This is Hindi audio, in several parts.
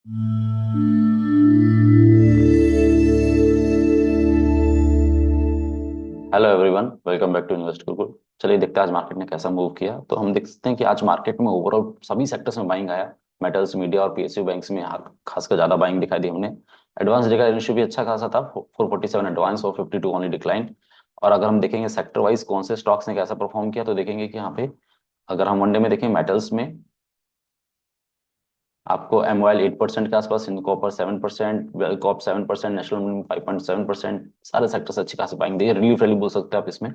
Hello everyone, welcome back to invest Gurukul. चलिए देखते हैं आज मार्केट ने कैसा मूव किया। तो हम देख सकते हैं कि आज मार्केट में ओवरऑल सभी सेक्टर्स में बाइंग आया। मेटल्स, मीडिया और पीएसयू बैंक्स में खासकर ज्यादा बाइंग दिखाई दी हमने। एडवांस डे का रेशियो भी अच्छा खासा था, 447 एडवांस और 52 ओनली डिक्लाइन। और अगर हम देखेंगे सेक्टर वाइज कौन से स्टॉक्स ने कैसा परफॉर्म किया, तो देखेंगे कि यहाँ पे अगर हम वनडे में देखें मेटल्स में आपको एमओएल 8% के आसपास, कॉपर 7%, वेलकॉप 7%, नेशनल 5.7%, सारे सेक्टर्स अच्छी खासी बाइंग दी, रिलीफ रैली बोल सकते हैं आप इसमें।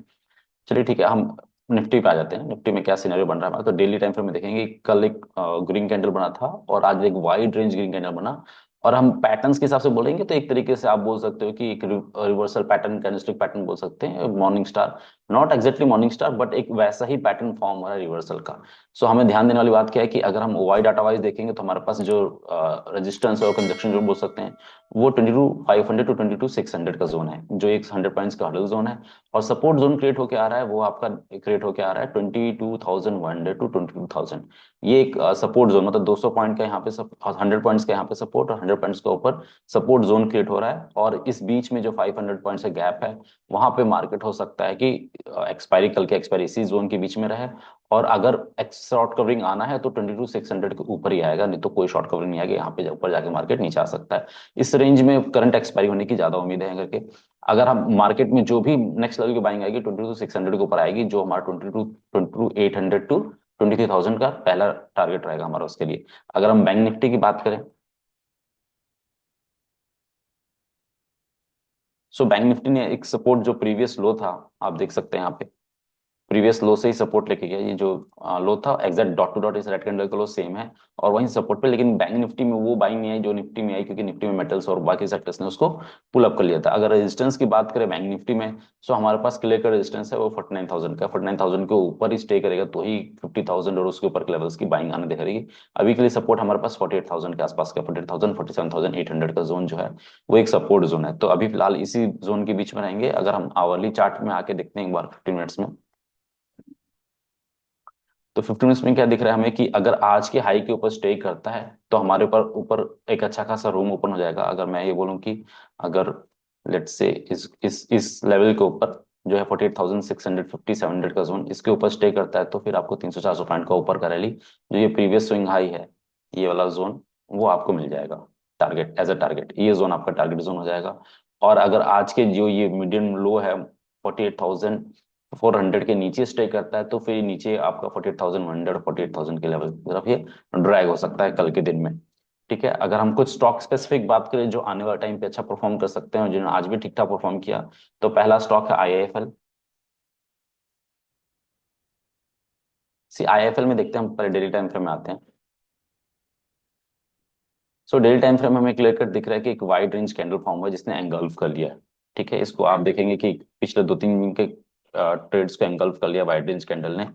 चलिए ठीक है, हम निफ्टी पे आ जाते हैं। निफ्टी में क्या सिनेरियो बन रहा है हमारा, तो डेली टाइम फ्रेम में देखेंगे कि कल एक ग्रीन कैंडल बना था और आज एक वाइड रेंज ग्रीन कैंडल बना। और हम पैटर्न्स के हिसाब से बोलेंगे तो एक तरीके से आप बोल सकते हो कि एक रिवर्सल पैटर्न, कैंडलस्टिक पैटर्न बोल सकते हैं, morning star. Not exactly morning star, but एक वैसा ही पैटर्न फॉर्म हो रहा है रिवर्सल का। सो हमें ध्यान देने वाली बात क्या है कि अगर हम वाई डाटा वाइज देखेंगे तो हमारे पास जो रेजिस्टेंस और कंजक्शन जो बोल सकते हैं वो 22,500 टू 22,600 का जोन है, जो एक 100 पॉइंट्स का हडल जोन है। और सपोर्ट जोन क्रिएट होकर आ रहा है, वो आपका क्रिएट होकर आ रहा है 22,100 टू 22,000। ये एक सपोर्ट जोन, मतलब 200 पॉइंट का यहाँ पे 100 पॉइंट्स का यहाँ पे सपोर्ट और 100 पॉइंट्स का ऊपर सपोर्ट जोन क्रिएट हो रहा है। और इस बीच में जो 500 पॉइंट्स का गैप है, वहां पे मार्केट हो सकता है कि एक्सपायरी, कल के एक्सपायरी इसी जोन के बीच में रहे। और अगर शॉर्ट कवरिंग आना है तो 22,600 के ऊपर ही आएगा, नहीं तो कोई शॉर्ट कवरिंग नहीं आएगा। यहाँ पे ऊपर जाके मार्केट नीचे आ सकता है। इस रेंज में करंट एक्सपायरी होने की ज्यादा उम्मीद है करके। अगर हम मार्केट में जो भी नेक्स्ट लेवल की बाइंग आएगी 22,600 के ऊपर आएगी, जो हमारा 22,800 टू 23,000 का पहला टारगेट रहेगा हमारा उसके लिए। अगर हम बैंक निफ्टी की बात करें, सो बैंक निफ्टी ने एक सपोर्ट जो प्रीवियस लो था, आप देख सकते हैं यहाँ पे प्रीवियस लो से ही सपोर्ट लेके गया। ये जो लो था एग्जैक्ट डॉट टू डॉट इस रेड कैंडल का लो सेम है और वहीं सपोर्ट पे। लेकिन बैंक निफ्टी में वो बाइंग नहीं आई जो निफ्टी में आई, क्योंकि निफ्टी में मेटल्स और बाकी सेक्टर्स ने उसको पुल अप कर लिया था। अगर रेजिस्टेंस की बात करें बैंक निफ्टी में, सो हमारे पास क्लियर का रेजिस्टेंस है वो 49,000 का। 49,000 के ऊपर ही स्टे करेगा तो ही 50,000 और उसके ऊपर के लेवल्स की बाइंग आने दिखेगी। अभी के लिए सपोर्ट हमारे पास 48,000 के आसपास का, 48,000, 47,800 का जोन जो है वो एक सपोर्ट जोन है। तो अभी फिलहाल इसी जोन के बीच में रहेंगे। अगर हम आवरली चार्ट में आके देखते हैं एक बार 15 मिनट्स में, तो 15 मिनट्स में क्या दिख रहा है हमें कि अगर आज के हाई के ऊपर स्टे करता है तो हमारे ऊपर ऊपर एक अच्छा खासा रूम ओपन हो जाएगा। अगर मैं ये बोलूं कि अगर लेट्स से इस लेवल के ऊपर जो है 48,650 700 का जोन, इसके ऊपर स्टे करता है तो फिर आपको 300-400 पॉइंट का ऊपर का रैली, जो ये प्रीवियस स्विंग हाई है, ये वाला जोन, वो आपको मिल जाएगा टारगेट, एज अ टारगेट। ये जोन आपका टारगेट जोन हो जाएगा। और अगर आज के जो ये मीडियम लो है 48,400 के नीचे स्टे करता है तो फिर नीचे आपका 48,100, 48,000 के लेवल की तरफ ये ड्रैग हो सकता है कल के दिन में। ठीक है, अगर हम कुछ स्टॉक स्पेसिफिक बात करें जो आने वाले टाइम पे अच्छा परफॉर्म कर सकते हैं, जिन्होंने आज भी ठीक ठाक परफॉर्म किया, तो पहला स्टॉक है आईआईएफएल। सी आईआईएफएल में देखते हैं, हम पहले डेली टाइम फ्रेम में आते हैं। सो डेली टाइम फ्रेम में हमें क्लियर कट दिख रहा है कि एक वाइड रेंज कैंडल फॉर्म हुआ है जिसने एंगल्फ कर लिया है। ठीक है, इसको आप देखेंगे कि पिछले 2-3 दिन के ट्रेड्स को एंगल्फ कर लिया वाइड रेंज कैंडल ने।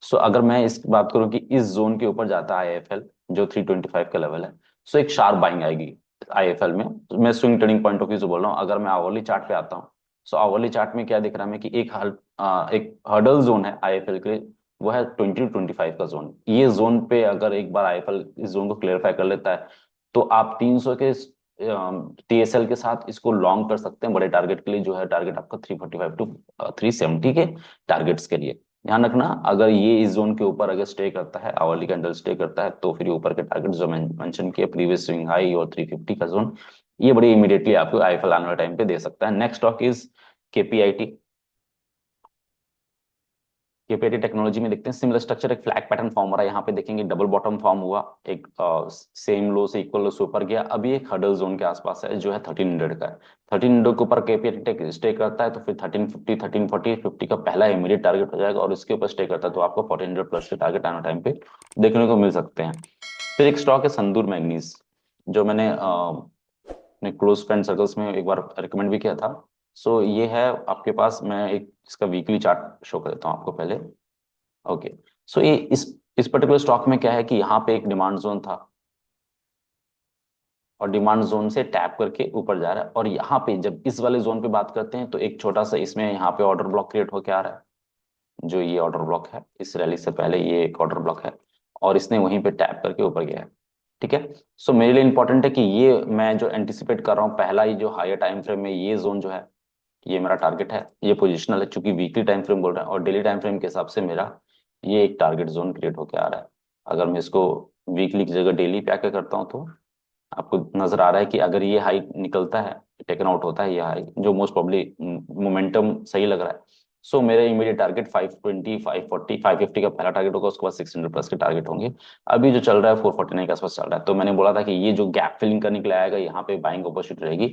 सो अगर मैं इस बात करूं कि इस जोन के ऊपर जाता है आईएफएल, जो 325 का लेवल है, सो एक शार्प बाइंग आएगी आईएफएल में। तो मैं swing trading point of view से बोल रहा हूँ। अगर मैं आवरली चार्ट पे आता हूँ, सो आवरली चार्ट में क्या दिख रहा है हमें कि एक हर्डल जोन है आईएफएल के लिए, वो है 20 to 25 का जोन। ये जोन पे अगर एक बार आईएफएल इस जोन को क्लियरफाई कर लेता है तो आप 300 के टीएसएल के साथ इसको लॉन्ग कर सकते हैं बड़े टारगेट के लिए, जो है टारगेट आपका 345 टू 370 के टारगेट्स के लिए। ध्यान रखना, अगर ये इस जोन के ऊपर अगर स्टे करता है, आवरली कैंडल स्टे करता है, तो फिर ये ऊपर के टारगेट जो मैं मेंशन किए प्रीवियस स्विंग हाई और 350 का जोन, ये बड़ी इमीडिएटली आपको आईएफएल आने वाले टाइम पे दे सकता है। Next stock is KPIT. KPIT technology में देखते हैं सिमिलर स्ट्रक्चर, एक फ्लैग पैटर्न फॉर्म हो रहा है। यहाँ पे देखेंगे डबल बॉटम फॉर्म हुआ, एक सेम लो से इक्वल लो से ऊपर गया, अभी एक हडल जोन के आसपास है जो है 1300 का है। 1300 के ऊपर केपीआईटी स्टे करता है तो फिर 1350, 1340, 50 का पहला इमीडिएट टारगेट हो जाएगा। और इसके ऊपर स्टे करता है तो आपको 1400 प्लस के टारगेट आने टाइम पे देखने को मिल सकते हैं। फिर एक स्टॉक है संदूर मैग्नीज, जो मैंने अपने क्लोज फ्रेंड सर्कल्स में एक बार रिकमेंड भी किया था। सो ये है आपके पास, मैं एक इसका वीकली चार्ट शो कर देता हूँ आपको पहले। ओके, सो ये इस पर्टिकुलर स्टॉक में क्या है कि यहाँ पे एक डिमांड जोन था और डिमांड जोन से टैप करके ऊपर जा रहा है। और यहाँ पे जब इस वाले जोन पे बात करते हैं तो एक छोटा सा इसमें यहाँ पे ऑर्डर ब्लॉक क्रिएट होके आ रहा है, जो ये ऑर्डर ब्लॉक है, इस रैली से पहले ये एक ऑर्डर ब्लॉक है और इसने वहीं पे टैप करके ऊपर गया है। ठीक है। सो मेरे लिए इंपॉर्टेंट है कि ये मैं जो एंटिसिपेट कर रहा हूँ, पहला ही जो हायर टाइम फ्रेम में ये जोन जो है, ये मेरा टारगेट है। ये पोजिशनल है, चूंकि वीकली टाइम फ्रेम बोल रहा है और डेली टाइम फ्रेम के हिसाब से मेरा ये एक टारगेट जोन क्रिएट होकर आ रहा है। अगर मैं इसको वीकली की जगह डेली पे आके करता हूँ तो आपको नजर आ रहा है कि अगर ये हाई निकलता है, टेकन आउट होता है ये हाई, जो मोस्ट प्रॉब्ली मोमेंटम सही लग रहा है, सो मेरा इमीडिएट टारगेट 520, 540, 550 का पहला टारगेट होगा, उसके बाद 600 प्लस के टारगेट होंगे। अभी जो चल रहा है 449 के आसपास चल रहा है, तो मैंने बोला था कि ये जो गैप फिलिंग करने के लिए आएगा, यहाँ पे बाइंग अपॉर्चुनिटी रहेगी।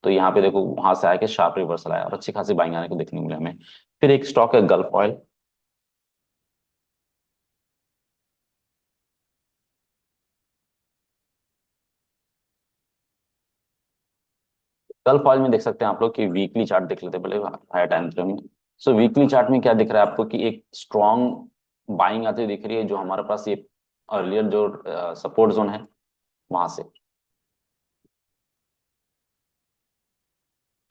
तो यहाँ पे देखो वहां से आके शार्प रिवर्सल आया और अच्छी खासी बाइंग आने को देखने को मिला हमें। फिर एक स्टॉक है गल्फ ऑयल। गल्फ ऑयल में देख सकते हैं आप लोग कि वीकली चार्ट देख लेते हैं पहले हायर टाइम फ्रेम में। सो वीकली चार्ट में क्या दिख रहा है आपको कि एक स्ट्रॉन्ग बाइंग आती हुई दिख रही है, जो हमारे पास ये अर्लियर जो सपोर्ट जोन है वहां से।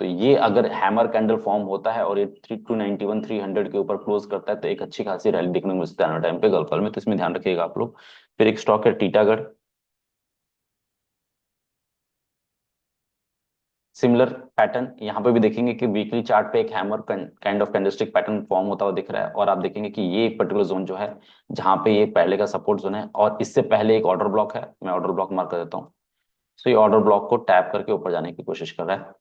तो ये अगर हैमर कैंडल फॉर्म होता है और ये 3 291 300 के ऊपर क्लोज करता है, तो एक अच्छी खासी रैली देखने को मिलती है टाइम पे गल्फ ऑयल में, तो इसमें ध्यान रखिएगा आप लोग। फिर एक स्टॉक है टीटागढ़। सिमिलर पैटर्न यहाँ पे भी देखेंगे कि वीकली चार्ट पे एक hammer kind of candlestick pattern form होता हुआ दिख रहा है, और आप देखेंगे कि ये एक पर्टिकुलर जोन जो है, जहां पे ये पहले का सपोर्ट जोन है और इससे पहले एक ऑर्डर ब्लॉक है, मैं ऑर्डर ब्लॉक मार्क कर देता हूँ। सो ये ऑर्डर ब्लॉक को टैप करके ऊपर जाने की कोशिश कर रहा है।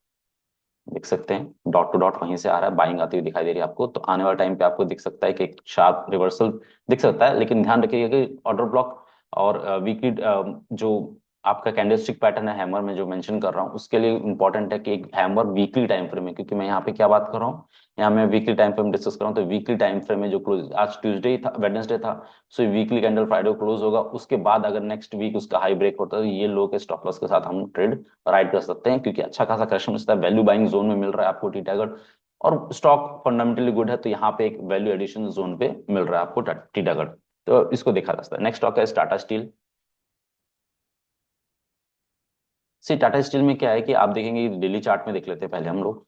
देख सकते हैं डॉट टू डॉट वहीं से आ रहा है, बाइंग आती हुई दिखाई दे रही है आपको। तो आने वाले टाइम पे आपको दिख सकता है कि एक शार्प रिवर्सल दिख सकता है, लेकिन ध्यान रखिएगा कि ऑर्डर ब्लॉक और वीकली जो आपका कैंडलस्टिक पैटर्न है हैमर में जो मेंशन कर रहा हूँ, उसके लिए इंपॉर्टेंट है कि एक हैमर वीकली टाइम फ्रेम में, क्योंकि मैं यहाँ पे क्या बात कर रहा हूँ, यहाँ मैं वीकली टाइम फ्रेम डिस्कस कर रहा हूँ। तो वीकली टाइम फ्रेम में जो क्लोज आज ट्यूसडे था, वेडनेसडे था, सो वीकली कैंडल फ्राइडे को क्लोज होगा, उसके बाद अगर नेक्स्ट वीक उसका हाई ब्रेक होता है तो ये लो के स्टॉप लॉस के साथ हम ट्रेड राइड कर सकते हैं, क्योंकि अच्छा खासा करेक्शन मिलता है, वैल्यू बाइंग जोन में मिल रहा है आपको टीटागढ़, और स्टॉक फंडामेंटली गुड है, तो यहाँ पे एक वैल्यू एडिशन जोन पे मिल रहा है आपको टीटागढ़। तो इसको देखा जा सकता है। नेक्स्ट स्टॉक है टाटा स्टील। सी टाटा स्टील में क्या है कि आप देखेंगे डेली चार्ट में देख लेते हैं पहले हम लोग।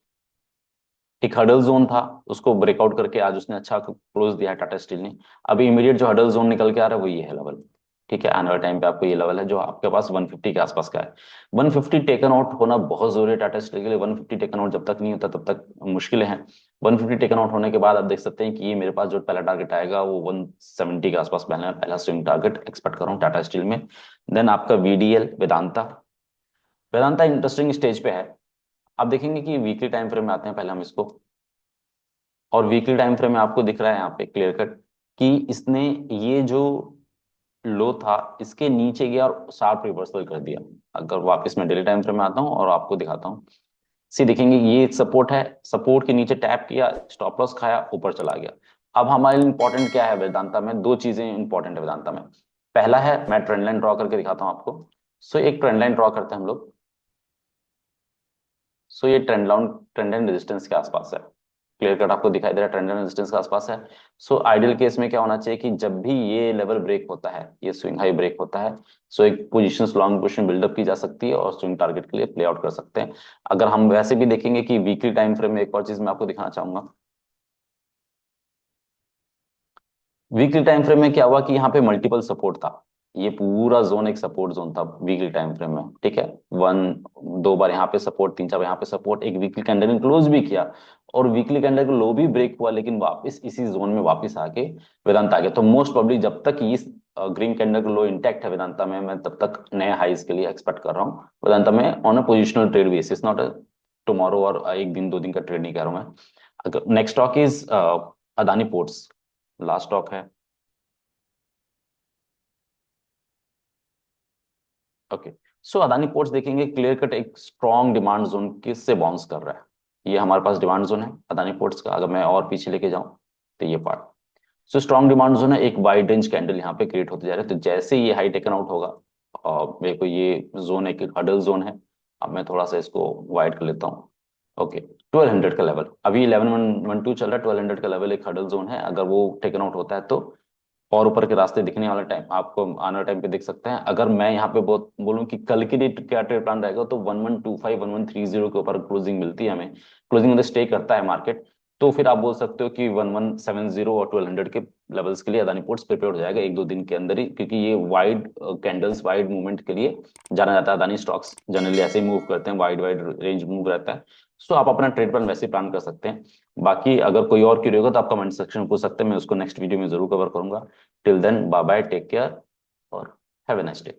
एक हडल जोन था, उसको ब्रेकआउट करके आज उसने अच्छा क्लोज दिया है टाटा स्टील ने। अभी इमीडिएट जो हडल जोन निकल के आ रहा है वो ये है लेवल। ठीक है, आने वाले टाइम पे आपको ये लेवल है जो आपके पास 150 के आसपास का है। 150 टेकन आउट होना बहुत जरूरी है टाटा स्टील के लिए। 150 टेकन आउट जब तक नहीं होता तब तक मुश्किलें हैं। 150 टेकन आउट होने के बाद आप देख सकते हैं कि ये मेरे पास जो पहला टारगेट आएगा वो 170 के आसपास पहला स्विंग टारगेट एक्सपेक्ट कर रहा हूँ टाटा स्टील में। देन आपका VDL Vedanta. Vedanta interesting stage पे है। आप देखेंगे कि वीकली टाइम फ्रेम में आते हैं पहले हम इसको, और वीकली टाइम फ्रेम में आपको दिख रहा है यहाँ पे क्लियर कट कि इसने ये जो लो था इसके नीचे गया और शार्प रिवर्सल कर दिया। अगर वापस मैं डेली टाइम फ्रेम में आता हूँ और आपको दिखाता हूँ, सी देखेंगे ये सपोर्ट है, सपोर्ट के नीचे टैप किया, स्टॉप लॉस खाया, ऊपर चला गया। अब हमारे लिए इंपॉर्टेंट क्या है वेदांता में, दो चीजें इंपॉर्टेंट है वेदांता में। पहला है, मैं ट्रेंड लाइन ड्रॉ करके दिखाता हूँ आपको। सो एक ट्रेंड लाइन ड्रॉ करते हैं हम लोग। सो ये ट्रेंड लाइन रेजिस्टेंस के आसपास है, क्लियर कट आपको दिखाई दे रहा है, ट्रेंड लाइन रेजिस्टेंस के आसपास है। सो आइडियल केस में क्या होना चाहिए कि जब भी ये लेवल ब्रेक होता है, ये स्विंग हाई ब्रेक होता है, सो एक पोजीशन लॉन्ग पोजीशन बिल्डअप की जा सकती है और स्विंग टारगेट के लिए प्ले आउट कर सकते हैं। अगर हम वैसे भी देखेंगे कि वीकली टाइम फ्रेम में एक और चीज मैं आपको दिखाना चाहूंगा। वीकली टाइम फ्रेम में क्या हुआ कि यहाँ पे मल्टीपल सपोर्ट था, ये पूरा जोन एक सपोर्ट जोन था वीकली टाइम फ्रेम में। ठीक है, वन दो बार यहाँ पे सपोर्ट, तीन चार बार यहाँ पे सपोर्ट, एक वीकली कैंडल ने क्लोज भी किया और वीकली कैंडल का लो भी ब्रेक हुआ, लेकिन वापस इसी जोन में वापस आके वेदांत आ गया। तो मोस्ट प्रोबेबली जब तक इस ग्रीन कैंडल का लो इंटैक्ट है वेदांता में, मैं तब तक नए हाइज के लिए एक्सपेक्ट कर रहा हूँ वेदांता में on a positional trade basis, not tomorrow और एक दिन दो दिन का ट्रेड नहीं कर रहा हूँ मैं। Next stock is Adani ports, last stock है। ओके, सो अदानी पोर्ट्स देखेंगे क्लियर कट एक स्ट्रॉन्ग डिमांड जोन किससे बाउंस कर रहा है, ये हमारे पास डिमांड जोन है अदानी पोर्ट्स का। अगर मैं और पीछे लेके जाऊं तो ये part, so strong demand zone है, एक वाइड रेंज कैंडल यहाँ पे क्रिएट होते जा रहा है। तो जैसे ये हाई टेकन आउट होगा, और मेरे को ये जोन एक हडल जोन है। अब मैं थोड़ा सा इसको वाइड कर लेता हूँ। ओके, 1200 का लेवल, अभी 1112 चल रहा है, 1200 का लेवल एक हडल जोन है। अगर वो टेकन आउट होता है तो और ऊपर के रास्ते दिखने वाला टाइम आपको आने वाले टाइम पे दिख सकते हैं। अगर मैं यहाँ पे बहुत बोलूँ कि कल के लिए क्या ट्रेड प्लान रहेगा, तो 1125 1130 के ऊपर क्लोजिंग मिलती है हमें, क्लोजिंग में स्टे करता है मार्केट। तो फिर आप बोल सकते हो कि 1170 और 1200 के लेवल्स के लिए अदानी पोर्ट्स प्रिपेयर हो जाएगा 1-2 दिन के अंदर ही, क्योंकि ये वाइड कैंडल्स वाइड मूवमेंट के लिए जाना जाता है। अदानी स्टॉक्स जनरली ऐसे ही मूव करते हैं, वाइड वाइड रेंज मूव रहता है। सो आप अपना ट्रेड प्लान वैसे प्लान कर सकते हैं। बाकी अगर कोई और क्यूरी होगा तो आप कमेंट सेक्शन में पूछ सकते हैं, मैं उसको नेक्स्ट वीडियो में जरूर कवर करूंगा। Till then bye bye, take care और हैव ए नाइस डे।